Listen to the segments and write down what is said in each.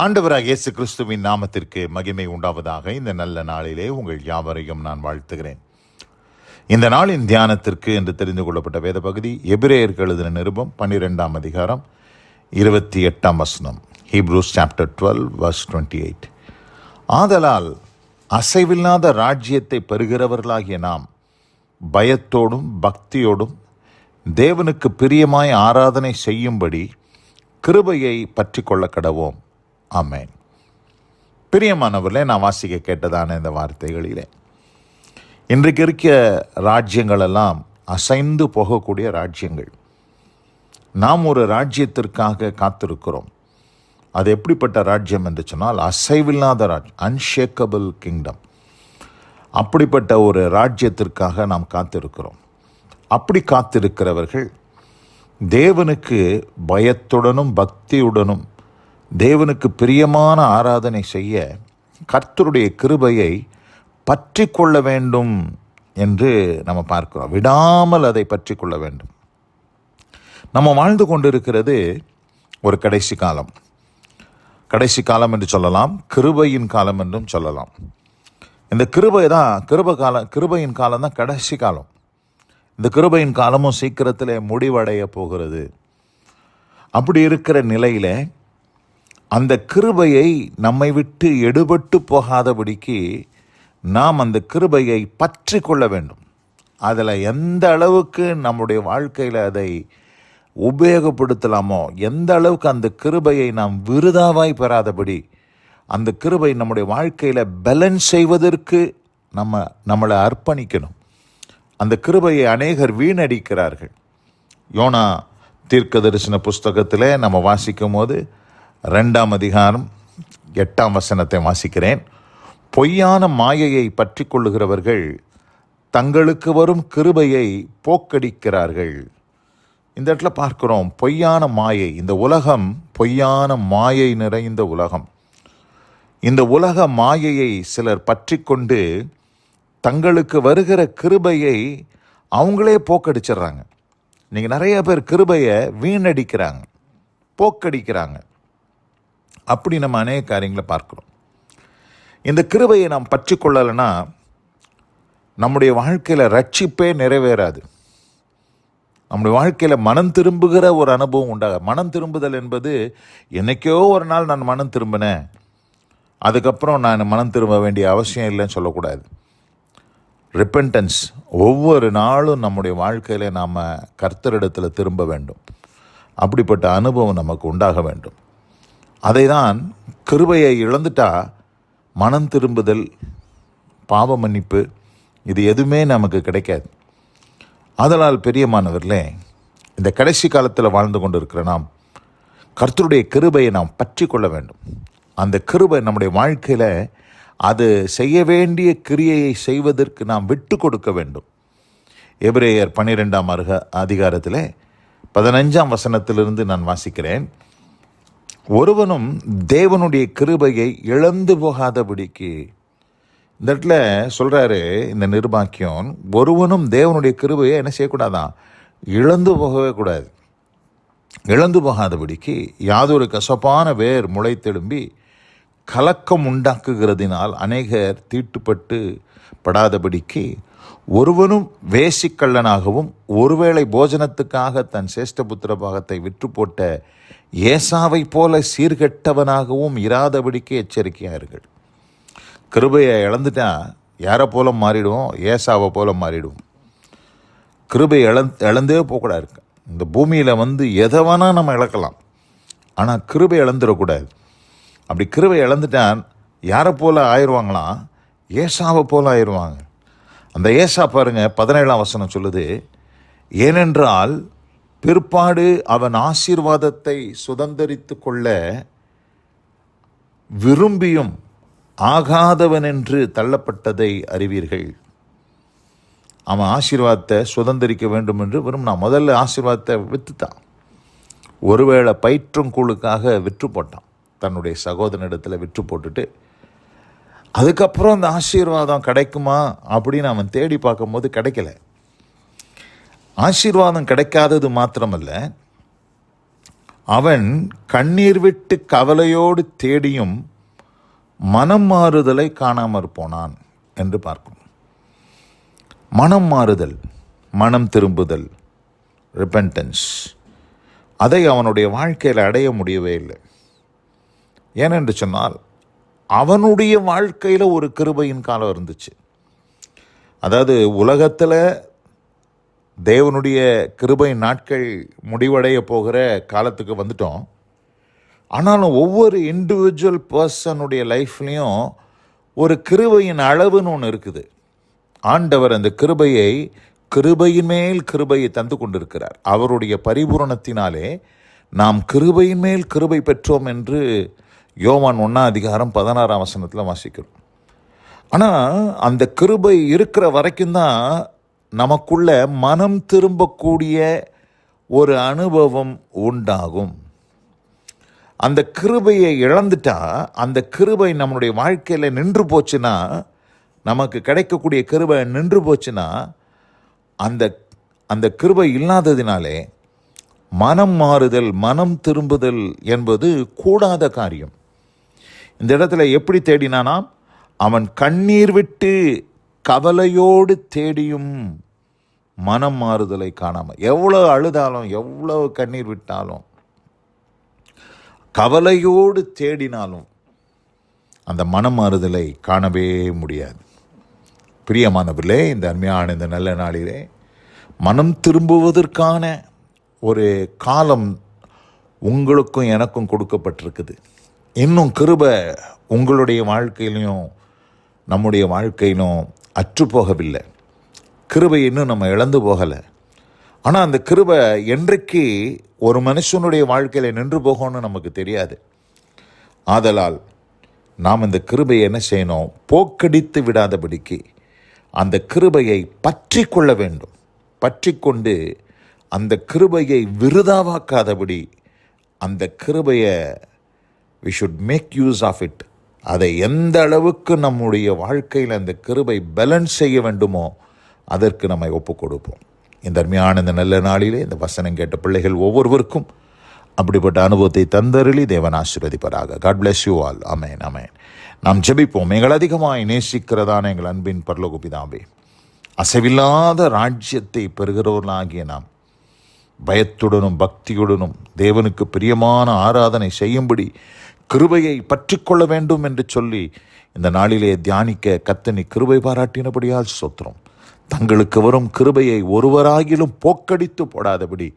ஆண்டவராக இயேசு கிறிஸ்துவின் நாமத்திற்கு மகிமை உண்டாவதாக. இந்த நல்ல நாளிலே உங்கள் யாவரையும் நான் வாழ்த்துகிறேன். இந்த நாளின் தியானத்திற்கு என்று தெரிந்து கொள்ளப்பட்ட வேத பகுதி எபிரேயருக்கு எழுதின நிருபம் 12ஆம் அதிகாரம் 28ஆம் வசனம். Hebrews chapter 12 verse 28. ஆதலால் அசைவில்லாத ராஜ்யத்தை பெறுகிறவர்களாகிய நாம் பயத்தோடும் பக்தியோடும் தேவனுக்கு பிரியமாய் ஆராதனை செய்யும்படி கிருபையை பற்றி கொள்ள கடவோம். ஆமென். பிரியமானவர்களே, நான் வாசிக்க கேட்டதான இந்த வார்த்தைகளிலே இன்றைக்கு இருக்க ராஜ்யங்களெல்லாம் அசைந்து போகக்கூடிய ராஜ்யங்கள். நாம் ஒரு ராஜ்யத்திற்காக காத்திருக்கிறோம். அது எப்படிப்பட்ட ராஜ்யம் என்று சொன்னால் அசைவில்லாத ராஜ்யம், அன்ஷேக்கபிள் கிங்டம். அப்படிப்பட்ட ஒரு ராஜ்யத்திற்காக நாம் காத்திருக்கிறோம். அப்படி காத்திருக்கிறவர்கள் தேவனுக்கு பயத்துடனும் பக்தியுடனும் தேவனுக்கு பிரியமான ஆராதனை செய்ய கர்த்தருடைய கிருபையை பற்றி கொள்ள வேண்டும் என்று நம்ம பார்க்கிறோம். விடாமல் அதை பற்றி கொள்ள வேண்டும். நம்ம வாழ்ந்து கொண்டிருக்கிறது ஒரு கடைசி காலம். கடைசி காலம் என்று சொல்லலாம், கிருபையின் காலம் என்றும் சொல்லலாம். இந்த கிருபையின் காலம் தான் கடைசி காலம். இந்த கிருபையின் காலமும் சீக்கிரத்தில் முடிவடைய போகிறது. அப்படி இருக்கிற நிலையில் அந்த கிருபையை நம்மை விட்டு எடுபட்டு போகாதபடிக்கு நாம் அந்த கிருபையை பற்றி கொள்ள வேண்டும். அதில் எந்த அளவுக்கு நம்முடைய வாழ்க்கையில் அதை உபயோகப்படுத்தலாமோ, எந்த அளவுக்கு அந்த கிருபையை நாம் விருதாவாய் பெறாதபடி அந்த கிருபை நம்முடைய வாழ்க்கையில் பேலன்ஸ் செய்வதற்கு நம்மளை அர்ப்பணிக்கணும். அந்த கிருபையை அநேகர் வீணடிக்கிறார்கள். யோனா தீர்க்க தரிசன புஸ்தகத்தில் நம்ம வாசிக்கும் போது 2ஆம் அதிகாரம் 8ஆம் வசனத்தை வாசிக்கிறேன். பொய்யான மாயையை பற்றி கொள்ளுகிறவர்கள் தங்களுக்கு வரும் கிருபையை போக்கடிக்கிறார்கள். இந்த இடத்துல பார்க்கிறோம் பொய்யான மாயை. இந்த உலகம் பொய்யான மாயை நிறைந்த உலகம். இந்த உலக மாயையை சிலர் பற்றி கொண்டு தங்களுக்கு வருகிற கிருபையை அவங்களே போக்கடிச்சிடுறாங்க. நீங்கள் நிறைய பேர் கிருபையை வீணடிக்கிறாங்க, போக்கடிக்கிறாங்க. அப்படி நம்ம அநேக காரியங்களை பார்க்குறோம். இந்த கிருபையை நாம் பற்றி கொள்ளலைன்னா நம்முடைய வாழ்க்கையில் ரட்சிப்பே நிறைவேறாது. நம்முடைய வாழ்க்கையில் மனம் திரும்புகிற ஒரு அனுபவம் உண்டாக. மனம் திரும்புதல் என்பது என்னைக்கோ ஒரு நாள் நான் மனம் திரும்பினேன், அதுக்கப்புறம் நான் மனம் திரும்ப வேண்டிய அவசியம் இல்லைன்னு சொல்லக்கூடாது. ரிப்பென்டன்ஸ் ஒவ்வொரு நாளும் நம்முடைய வாழ்க்கையில் நாம் கர்த்தரிடத்தில் திரும்ப வேண்டும். அப்படிப்பட்ட அனுபவம் நமக்கு உண்டாக வேண்டும். அதை தான் கிருபையை இழந்துட்டா மனம் திரும்புதல், பாவ மன்னிப்பு, இது எதுவுமே நமக்கு கிடைக்காது. அதனால் பெரியமானவர்களே, இந்த கடைசி காலத்தில் வாழ்ந்து கொண்டு இருக்கிற நாம் கர்த்தருடைய கிருபையை நாம் பற்றி கொள்ள வேண்டும். அந்த கிருபை நம்முடைய வாழ்க்கையில் அது செய்ய வேண்டிய கிரியையை செய்வதற்கு நாம் விட்டு கொடுக்க வேண்டும். எபிரேயர் 12ஆம் அதிகாரத்தில் 15ஆம் வசனத்திலிருந்து நான் வாசிக்கிறேன். ஒருவனும் தேவனுடைய கிருபையை இழந்து போகாதபடிக்கு. இந்த இடத்துல சொல்கிறாரு இந்த நிர்பாக்கியம், ஒருவனும் தேவனுடைய கிருபையை என்ன செய்யக்கூடாதான், இழந்து போகவே கூடாது. இழந்து போகாதபடிக்கு யாதொரு கசப்பான வேர் முளைத்தெழும்பி கலக்கம் உண்டாக்குகிறதினால் அநேகர் தீட்டுப்பட்டு படாதபடிக்கு ஒருவனும் வேசிக்கள்ளனாகவும் ஒருவேளை போஜனத்துக்காக தன் சேஷ்டபுத்திர பாகத்தை விற்று போட்ட ஏசாவை போல சீர்கெட்டவனாகவும் இராதபடிக்கு எச்சரிக்கையார்கள். கிருபையை இழந்துட்டா யாரை போல மாறிடுவோம், ஏசாவை போல மாறிடுவோம். கிருபை இழந்தே போகக்கூடாது. இந்த பூமியில் எதை வேணால் நம்ம இழக்கலாம், ஆனால் கிருபை இழந்துடக்கூடாது. அப்படி கிருபை இழந்துட்டான் யாரை போல் ஆயிடுவாங்களாம், ஏசாவை போல் ஆயிடுவாங்க. அந்த ஏசா பாருங்க 17ஆம் வசனம் சொல்லுது, ஏனென்றால் பிற்பாடு அவன் ஆசீர்வாதத்தை சுதந்தரித்து கொள்ள விரும்பியும் ஆகாதவன் என்று தள்ளப்பட்டதை அறிவீர்கள். அவன் ஆசீர்வாதத்தை சுதந்தரிக்க வேண்டும் என்று விரும்பினான். முதல்ல ஆசீர்வாதத்தை விற்றுத்தான். ஒருவேளை பயிற்றுங்கூழுக்காக விற்று போட்டான். தன்னுடைய சகோதரனிடத்தில் விற்று போட்டுட்டு அதுக்கப்புறம் அந்த ஆசீர்வாதம் கிடைக்குமா அப்படின்னு அவன் தேடி பார்க்கும்போது கிடைக்கல. ஆசீர்வாதம் கிடைக்காதது மாத்திரமல்ல, அவன் கண்ணீர் விட்டு கவலையோடு தேடியும் மனம் மாறுதலை காணாமற் போனான் என்று பார்க்கிறோம். மனம் மாறுதல், மனம் திரும்புதல், ரிப்பென்டன்ஸ், அதை அவனுடைய வாழ்க்கையில் அடைய முடியவே இல்லை. ஏனென்று சொன்னால் அவனுடைய வாழ்க்கையில் ஒரு கிருபையின் காலம் இருந்துச்சு. அதாவது உலகத்தில் தேவனுடைய கிருபை நாட்கள் முடிவடைய போகிற காலத்துக்கு வந்துட்டோம். ஆனாலும் ஒவ்வொரு இண்டிவிஜுவல் பர்சனுடைய லைஃப்லேயும் ஒரு கிருபையின் அளவுன்னு ஒன்று இருக்குது. ஆண்டவர் அந்த கிருபையின் மேல் கிருபையை தந்து கொண்டிருக்கிறார். அவருடைய பரிபூரணத்தினாலே நாம் கிருபையின் மேல் கிருபை பெற்றோம் என்று யோவான் 1:16 வாசிக்கிறோம். ஆனால் அந்த கிருபை இருக்கிற வரைக்கும் தான் நமக்குள்ள மனம் திரும்பக்கூடிய ஒரு அனுபவம் உண்டாகும். அந்த கிருபையை இழந்துட்டா, அந்த கிருபை நம்மளுடைய வாழ்க்கையில் நின்று போச்சுன்னா, நமக்கு கிடைக்கக்கூடிய கிருபை நின்று போச்சுன்னா, அந்த கிருபை இல்லாததினாலே மனம் மாறுதல், மனம் திரும்புதல் என்பது கூடாத காரியம். இந்த இடத்துல எப்படி தேடினானா, அவன் கண்ணீர் விட்டு கவலையோடு தேடியும் மனம் மாறுதலை காணாமல். எவ்வளோ அழுதாலும், எவ்வளோ கண்ணீர் விட்டாலும், கவலையோடு தேடினாலும் அந்த மனம் மாறுதலை காணவே முடியாது. பிரியமானவர்களே, இந்த அருமையான இந்த நல்ல நாளிலே மனம் திரும்புவதற்கான ஒரு காலம் உங்களுக்கும் எனக்கும் கொடுக்கப்பட்டிருக்குது. இன்னும் கிருபை உங்களுடைய வாழ்க்கையிலையும் நம்முடைய வாழ்க்கையிலும் அற்றுப்போகவில்லை. கிருபை இன்னும் நம்ம இழந்து போகலை. ஆனால் அந்த கிருபை என்றைக்கு ஒரு மனுஷனுடைய வாழ்க்கையில் நின்று போகும்னு நமக்கு தெரியாது. ஆதலால் நாம் இந்த கிருபையை என்ன செய்யணும்? போக்கடித்து விடாதபடிக்கு அந்த கிருபையை பற்றி கொள்ள வேண்டும். பற்றி கொண்டு அந்த கிருபையை விருதாவாக்காதபடி அந்த கிருபையை we should make use of it. அதை எந்த அளவுக்கு நம்முடைய வாழ்க்கையில் அந்த கிருபை பேலன்ஸ் செய்ய வேண்டுமோ அதற்கு நம்மை ஒப்புக் கொடுப்போம். இந்த அருமையான இந்த நல்ல நாளிலே இந்த வசனம் கேட்ட பிள்ளைகள் ஒவ்வொருவருக்கும் அப்படிப்பட்ட அனுபவத்தை தந்தருளி தேவன் ஆசீர்வதிப்பாராக. God bless you all. ஆமென், ஆமென். நாம் ஜெபிப்போம். எங்கள் அதிகமாய் நேசிக்கிறதான எங்கள் அன்பின் பரலோக பிதாவே, அசைவில்லாத ராஜ்யத்தை பெறுகிறவர்களாகிய நாம் பயத்துடனும் பக்தியுடனும் தேவனுக்கு பிரியமான ஆராதனை செய்யும்படி கிருபையை பற்றி கொள்ள வேண்டும் என்று சொல்லி இந்த நாளிலே தியானிக்க கர்த்தர் கிருபை பாராட்டினபடியால் ஸ்தோத்திரம். தங்களுக்கு வரும் கிருபையை ஒருவராகிலும் போக்கடித்து போடாதபடி,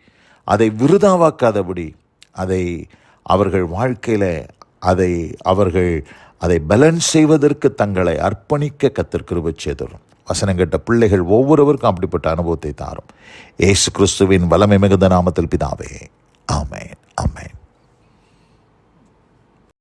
அதை விருதாவாக்காதபடி, அதை அவர்கள் வாழ்க்கையில் அதை பேலன்ஸ் செய்வதற்கு தங்களை அர்ப்பணிக்க கர்த்தர் கிருபை செய்தரும். வசனம் கேட்ட பிள்ளைகள் ஒவ்வொருவருக்கும் அப்படிப்பட்ட அனுபவத்தை தாரும். இயேசு கிறிஸ்துவின் வல்லமை மிகுந்த நாமத்தில் பிதாவே, ஆமென், ஆமென்.